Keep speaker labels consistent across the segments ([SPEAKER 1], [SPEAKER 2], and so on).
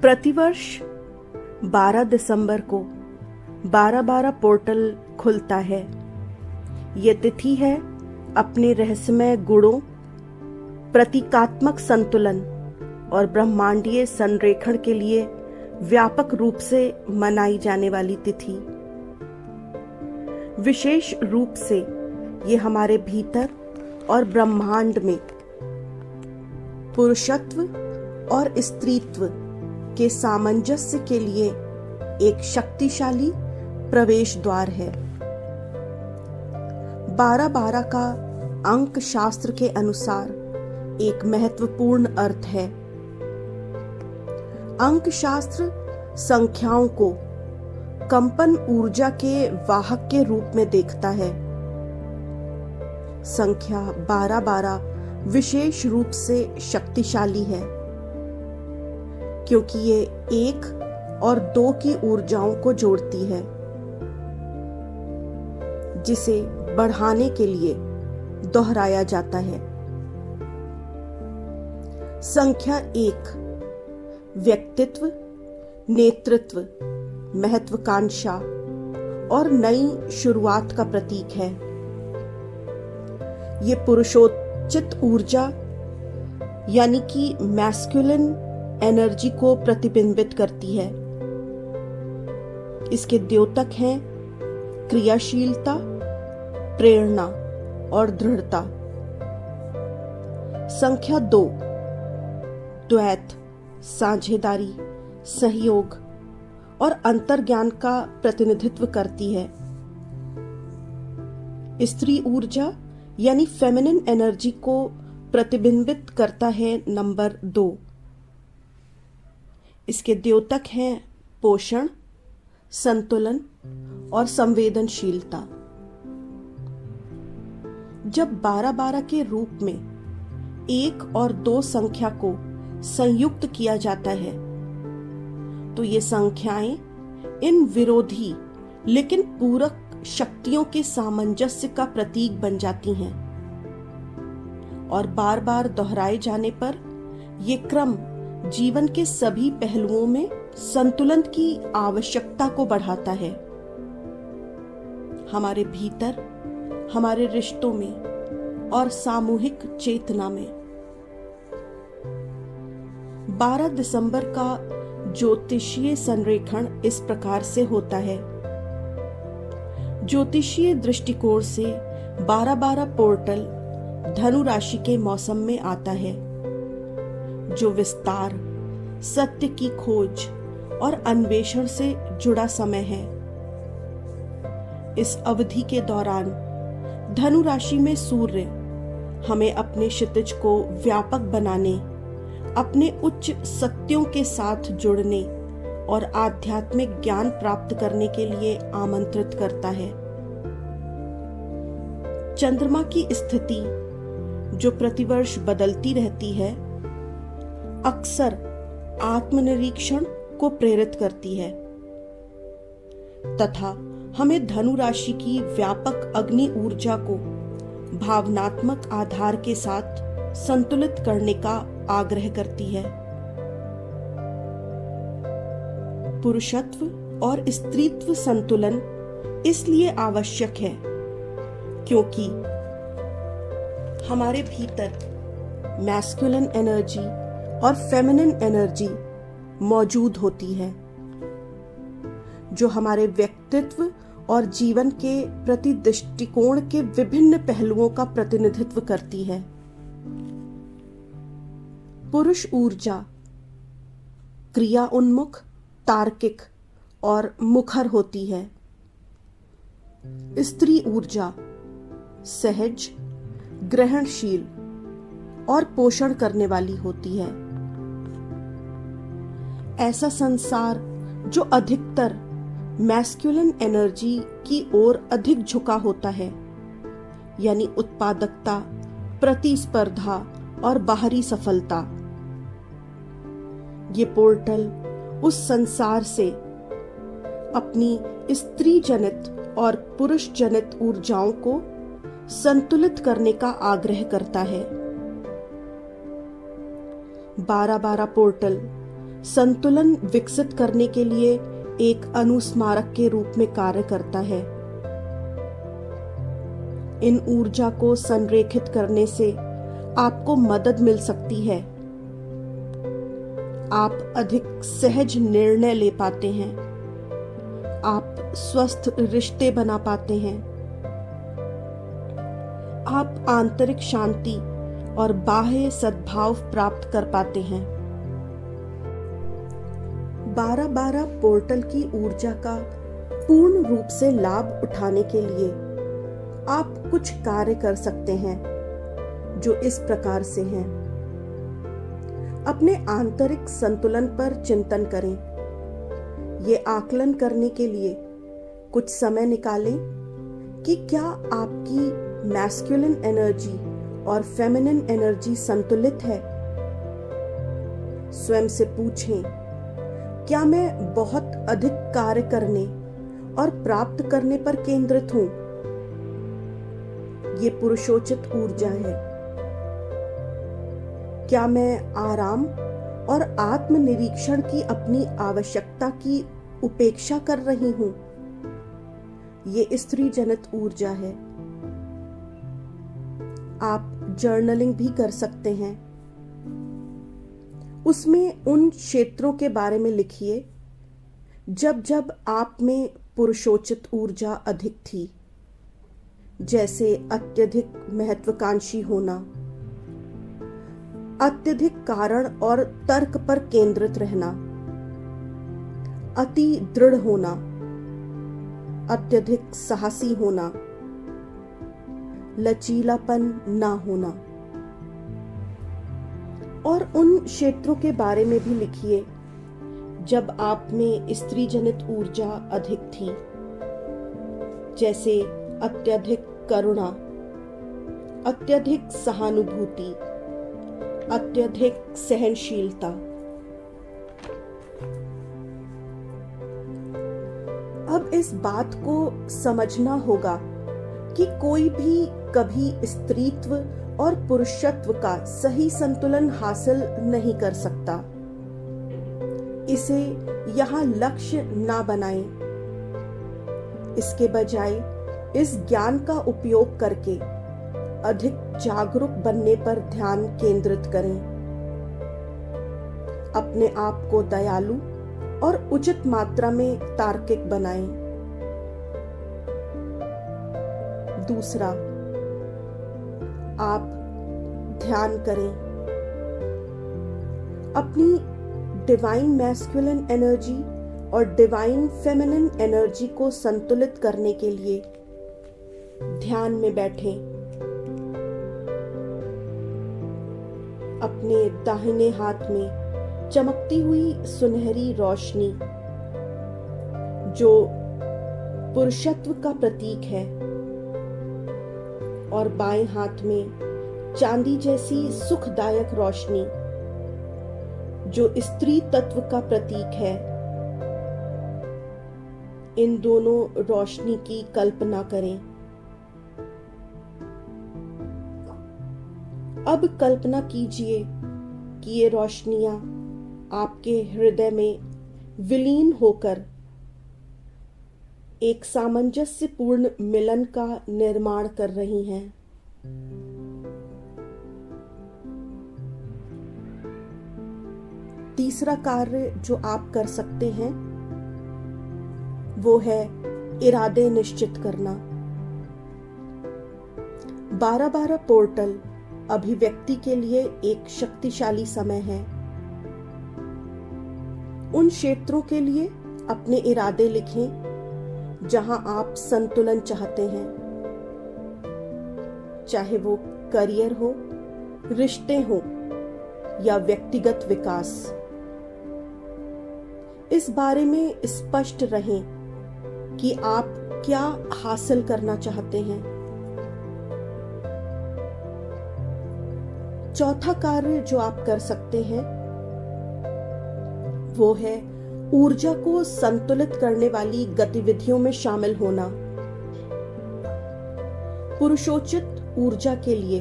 [SPEAKER 1] प्रतिवर्ष 12 दिसंबर को 12-12 पोर्टल खुलता है। ये तिथि है अपने रहस्यमय गुणों, प्रतीकात्मक संतुलन और ब्रह्मांडीय संरेखण के लिए व्यापक रूप से मनाई जाने वाली तिथि। विशेष रूप से ये हमारे भीतर और ब्रह्मांड में पुरुषत्व और स्त्रीत्व के सामंजस्य के लिए एक शक्तिशाली प्रवेश द्वार है। 12-12 का अंक शास्त्र के अनुसार एक महत्वपूर्ण अर्थ है। अंक शास्त्र संख्याओं को कंपन ऊर्जा के वाहक के रूप में देखता है। संख्या 12-12 विशेष रूप से शक्तिशाली है क्योंकि ये 1 और 2 की ऊर्जाओं को जोड़ती है, जिसे बढ़ाने के लिए दोहराया जाता है। संख्या 1 व्यक्तित्व, नेतृत्व, महत्वाकांक्षा और नई शुरुआत का प्रतीक है। ये पुरुषोचित ऊर्जा यानी कि मैस्कुलिन एनर्जी को प्रतिबिंबित करती है। इसके द्योतक हैं क्रियाशीलता, प्रेरणा और दृढ़ता। संख्या 2 द्वैत, साझेदारी, सहयोग और अंतर्ज्ञान का प्रतिनिधित्व करती है। स्त्री ऊर्जा यानी फेमिनिन एनर्जी को प्रतिबिंबित करता है नंबर 2। इसके द्योतक हैं पोषण, संतुलन और संवेदनशीलता। जब 12-12 के रूप में 1 और 2 संख्या को संयुक्त किया जाता है तो ये संख्याएं इन विरोधी लेकिन पूरक शक्तियों के सामंजस्य का प्रतीक बन जाती हैं और बार बार दोहराए जाने पर यह क्रम जीवन के सभी पहलुओं में संतुलन की आवश्यकता को बढ़ाता है। हमारे भीतर, हमारे रिश्तों में और सामूहिक चेतना में। 12 दिसंबर का ज्योतिषीय संरेखण इस प्रकार से होता है। ज्योतिषीय दृष्टिकोण से 12-12 पोर्टल धनु राशि के मौसम में आता है, जो विस्तार, सत्य की खोज और अन्वेषण से जुड़ा समय है। इस अवधि के दौरान धनु राशि में सूर्य हमें अपने क्षितिज को व्यापक बनाने, अपने उच्च सत्यों के साथ जुड़ने और आध्यात्मिक ज्ञान प्राप्त करने के लिए आमंत्रित करता है। चंद्रमा की स्थिति, जो प्रतिवर्ष बदलती रहती है, अक्सर आत्मनिरीक्षण को प्रेरित करती है तथा हमें धनु राशि की व्यापक अग्नि ऊर्जा को भावनात्मक आधार के साथ संतुलित करने का आग्रह करती है। पुरुषत्व और स्त्रीत्व संतुलन इसलिए आवश्यक है क्योंकि हमारे भीतर मैस्कुलिन एनर्जी और फेमिनिन एनर्जी मौजूद होती है, जो हमारे व्यक्तित्व और जीवन के प्रति दृष्टिकोण के विभिन्न पहलुओं का प्रतिनिधित्व करती है। पुरुष ऊर्जा क्रिया उन्मुख, तार्किक और मुखर होती है। स्त्री ऊर्जा सहज, ग्रहणशील और पोषण करने वाली होती है। ऐसा संसार जो अधिकतर मैस्कुलिन एनर्जी की ओर अधिक झुका होता है, यानी उत्पादकता, प्रतिस्पर्धा और बाहरी सफलता। ये पोर्टल उस संसार से अपनी स्त्री जनित और पुरुष जनित ऊर्जाओं को संतुलित करने का आग्रह करता है। 12-12 पोर्टल संतुलन विकसित करने के लिए एक अनुस्मारक के रूप में कार्य करता है। इन ऊर्जा को संरेखित करने से आपको मदद मिल सकती है। आप अधिक सहज निर्णय ले पाते हैं। आप स्वस्थ रिश्ते बना पाते हैं। आप आंतरिक शांति और बाह्य सद्भाव प्राप्त कर पाते हैं। 12-12 पोर्टल की ऊर्जा का पूर्ण रूप से लाभ उठाने के लिए आप कुछ कार्य कर सकते हैं जो इस प्रकार से हैं। अपने आंतरिक संतुलन पर चिंतन करें। ये आकलन करने के लिए कुछ समय निकालें कि क्या आपकी मैस्कुलिन एनर्जी और फेमिनिन एनर्जी संतुलित है। स्वयं से पूछें, क्या मैं बहुत अधिक कार्य करने और प्राप्त करने पर केंद्रित हूं? ये पुरुषोचित ऊर्जा है। क्या मैं आराम और आत्मनिरीक्षण की अपनी आवश्यकता की उपेक्षा कर रही हूं? ये स्त्री जनित ऊर्जा है। आप जर्नलिंग भी कर सकते हैं। उसमें उन क्षेत्रों के बारे में लिखिए जब जब आप में पुरुषोचित ऊर्जा अधिक थी, जैसे अत्यधिक महत्वाकांक्षी होना, अत्यधिक कारण और तर्क पर केंद्रित रहना, अति दृढ़ होना, अत्यधिक साहसी होना, लचीलापन ना होना। और उन क्षेत्रों के बारे में भी लिखिए जब आप में स्त्री जनित ऊर्जा अधिक थी, जैसे अत्यधिक करुणा, अत्यधिक सहानुभूति, अत्यधिक सहनशीलता। अब इस बात को समझना होगा कि कोई भी कभी स्त्रीत्व और पुरुषत्व का सही संतुलन हासिल नहीं कर सकता। इसे यहाँ लक्ष्य ना बनाएं। इसके बजाय इस ज्ञान का उपयोग करके अधिक जागरूक बनने पर ध्यान केंद्रित करें। अपने आप को दयालु और उचित मात्रा में तार्किक बनाएं। दूसरा, आप ध्यान करें। अपनी डिवाइन मैस्कुलिन एनर्जी और डिवाइन फेमिनिन एनर्जी को संतुलित करने के लिए ध्यान में बैठें। अपने दाहिने हाथ में चमकती हुई सुनहरी रोशनी, जो पुरुषत्व का प्रतीक है, और बाएं हाथ में चांदी जैसी सुखदायक रोशनी, जो स्त्री तत्व का प्रतीक है। इन दोनों रोशनी की कल्पना करें। अब कल्पना कीजिए कि ये रोशनियां आपके हृदय में विलीन होकर एक सामंजस्यपूर्ण मिलन का निर्माण कर रही हैं। तीसरा कार्य जो आप कर सकते हैं वो है इरादे निश्चित करना। 12-12 पोर्टल अभिव्यक्ति के लिए एक शक्तिशाली समय है। उन क्षेत्रों के लिए अपने इरादे लिखें जहां आप संतुलन चाहते हैं, चाहे वो करियर हो, रिश्ते हो या व्यक्तिगत विकास। इस बारे में स्पष्ट रहें कि आप क्या हासिल करना चाहते हैं। चौथा कार्य जो आप कर सकते हैं वो है ऊर्जा को संतुलित करने वाली गतिविधियों में शामिल होना। पुरुषोचित ऊर्जा के लिए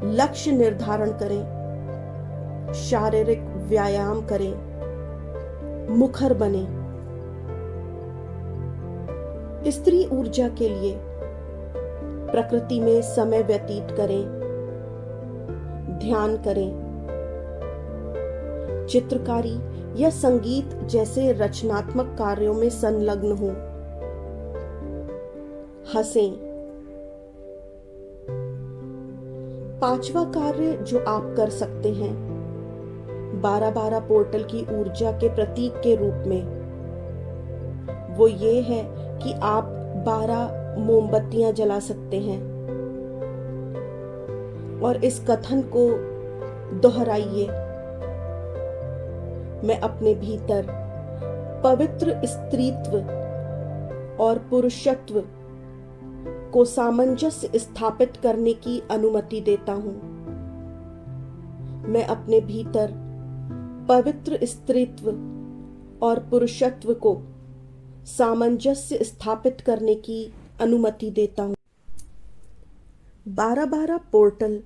[SPEAKER 1] लक्ष्य निर्धारण करें, शारीरिक व्यायाम करें, मुखर बने। स्त्री ऊर्जा के लिए प्रकृति में समय व्यतीत करें, ध्यान करें, चित्रकारी या संगीत जैसे रचनात्मक कार्यों में संलग्न हों, हंसें। पांचवा कार्य जो आप कर सकते हैं 12-12 पोर्टल की ऊर्जा के प्रतीक के रूप में, वो ये है कि आप 12 मोमबत्तियां जला सकते हैं और इस कथन को दोहराइए, मैं अपने भीतर पवित्र स्त्रीत्व और पुरुषत्व को सामंजस्य स्थापित करने की अनुमति देता हूं। मैं अपने भीतर पवित्र स्त्रीत्व और पुरुषत्व को सामंजस्य स्थापित करने की अनुमति देता हूं। 12-12 पोर्टल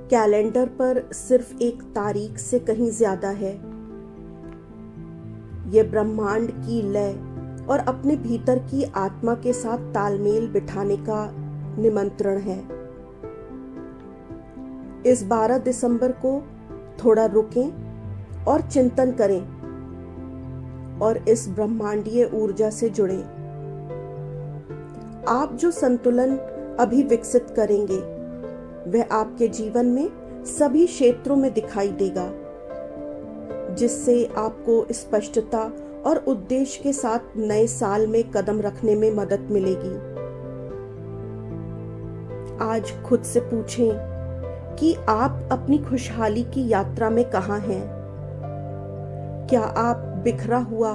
[SPEAKER 1] कैलेंडर पर सिर्फ एक तारीख से कहीं ज्यादा है। यह ब्रह्मांड की लय और अपने भीतर की आत्मा के साथ तालमेल बिठाने का निमंत्रण है। इस 12 दिसंबर को थोड़ा रुकें और चिंतन करें और इस ब्रह्मांडीय ऊर्जा से जुड़ें। आप जो संतुलन अभी विकसित करेंगे वह आपके जीवन में सभी क्षेत्रों में दिखाई देगा, जिससे आपको स्पष्टता और उद्देश्य के साथ नए साल में कदम रखने में मदद मिलेगी। आज खुद से पूछें कि आप अपनी खुशहाली की यात्रा में कहाँ हैं? क्या आप बिखरा हुआ,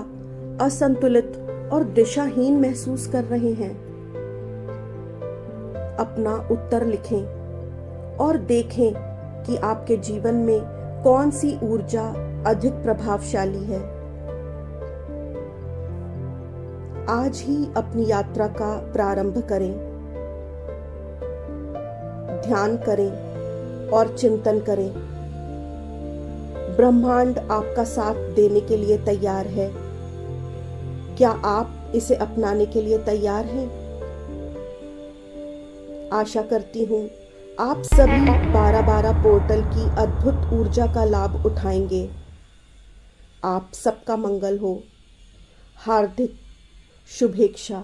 [SPEAKER 1] असंतुलित और दिशाहीन महसूस कर रहे हैं? अपना उत्तर लिखें और देखें कि आपके जीवन में कौन सी ऊर्जा अधिक प्रभावशाली है। आज ही अपनी यात्रा का प्रारंभ करें, ध्यान करें और चिंतन करें। ब्रह्मांड आपका साथ देने के लिए तैयार है। क्या आप इसे अपनाने के लिए तैयार हैं? आशा करती हूँ आप सभी 12-12 पोर्टल की अद्भुत ऊर्जा का लाभ उठाएंगे। आप सबका मंगल हो। हार्दिक शुभेच्छा।